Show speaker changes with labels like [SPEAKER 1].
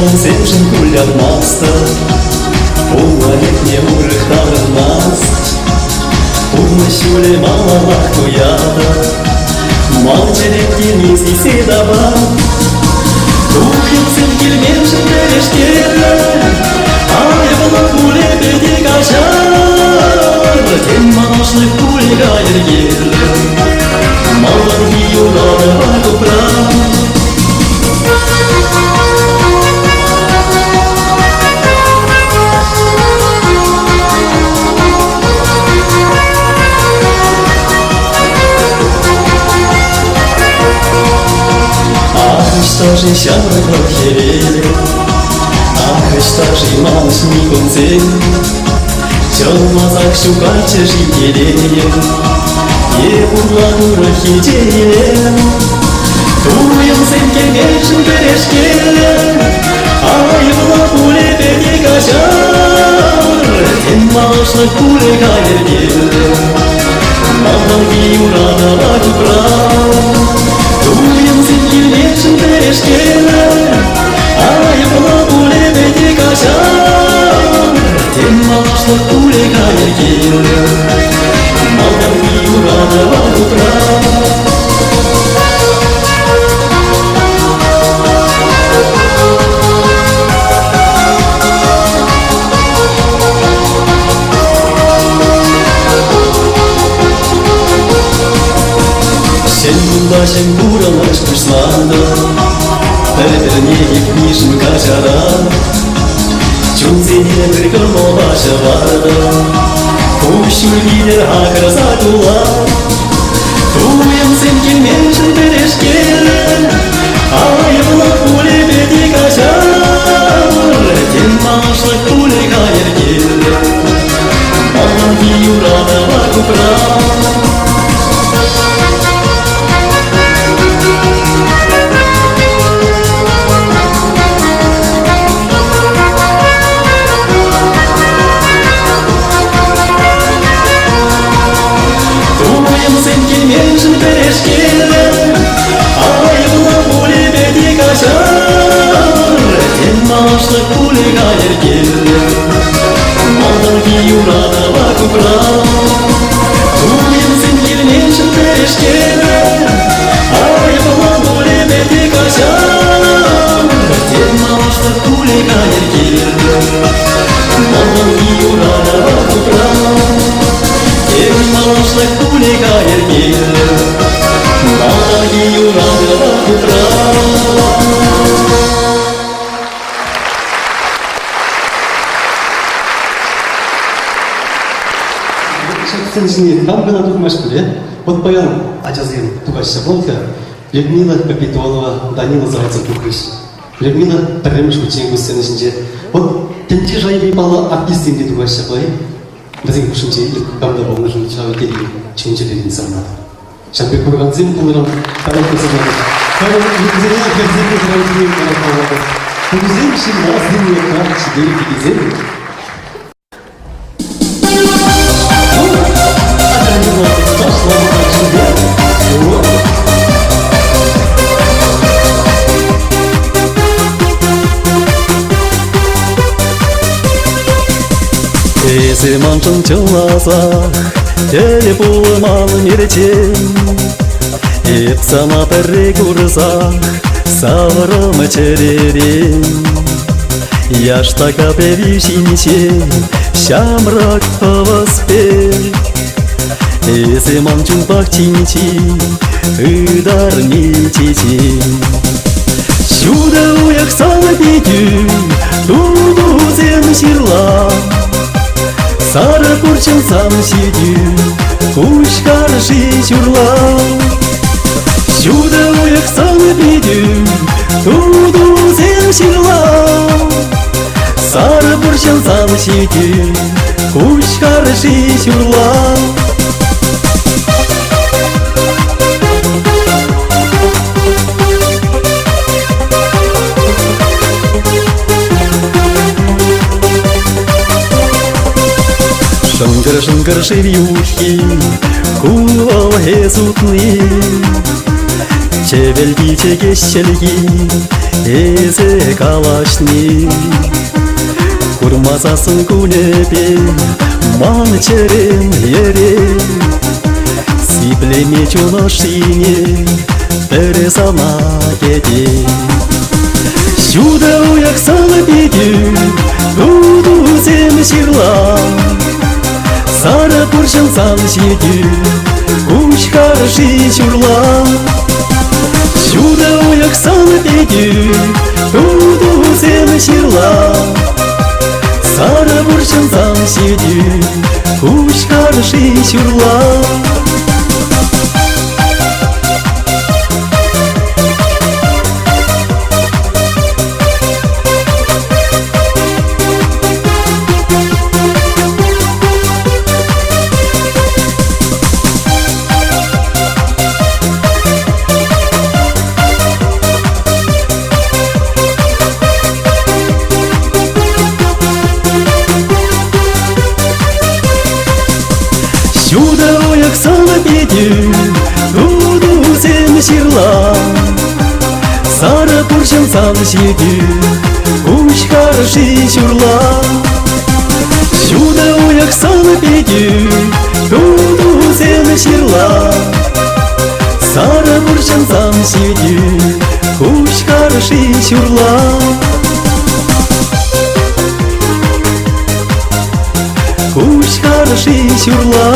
[SPEAKER 1] Сеншин кулят маста, полнолетний мужик таврен наст, Пурна сюле мала лахтуяда, Малчерек низ и седова, Тухил сын кельменшин бережкеле, Айвала куле беди кашар, Тем малашных куле гайергеле, Малан юрада вакупра. Что же сябры похерели, ах, что же мало снегом цель, Все в глазах щукайте жителей, и бурла дурахи делем. Туем сынки меньшим бережке, а и в лапуле пети качар, Тем малышных куле кавердели, Маланги урада вакупра. Туем сынки меньшим бережке, а и в лапуле пети качар, Тем малышных куле кавердели, Маланги урада вакупра. Başım buramış kuşlarda, Perverneyi kuşun kaçara, Çunzine bir kırma başı vardı, Kuşun gider hakra satula. Tuyum sen gelmeşin bereşkele, Ayıbla kule bedi kaçar, Tem maaşlık kule gayr gele, Allah'ı yurada vakıfra. Меньшин бережкеле, Айвла куле беди качар, Тем малашlık kule gayергеле, Малданги юрада вакупра. Туем сынгел меньшин бережкеле, Айвла куле беди качар, Тем малашlık kule gayергеле, Малданги юрada вакупra. Тем малашlık kule gayергеле, Маланги юрада вакупра.
[SPEAKER 2] Сенжине там гына тухмаш куле, вот баян ажазин тугашша болка, Людмила Капитонова, Данила Зайцев тухрыш. Людмила пірреміш ученгу сенжинже, вот тенте жайбей бала артистинде тугашша бай, Біздің үшінші ilk қамда болны жылы чауеке деген чөнчелерін санады. Шамбек Бурганзин бұлырын қарап көсіледі. Қарап екізіне әкерзеке қарайтынын қарап қалады. Күгізен үшін аздың өкар чидері кегізен.
[SPEAKER 1] Если манчон чулазах, телепулы малы мерчен, и сама перекурзах, саврама черерен. Я ж така певищинче, щамрак повоспел. Если манчон пахчинчи, ыдар мечечен. Сюда уях салапетю, туду зем сирла. Сара курчын сам сидю, куш карши чурла. Сюда уях сам пидю, туду зем сирла. Сара курчын сам сидю, куш карши чурла. Шангар шевьюхи, кулал хезутны, Чевелги кешелги эзе калашни Курмазасын күнепе маны черен ере Сиплеме чулашине пересана кеде Сюда уяксала беде туду зем сирла Сара пуршан сан сиде куш карши чурла Сюда уяксала беде туду зем сирла Сара пуршан сан сиде куш карши чурла Сюда уяксала беде туду зем сирла Сара пуршан сан сиде куш карши чурла Сюда уяксала беде туду зем сирла Сара пуршан сан сиде куш карши чурла Куш карши чурла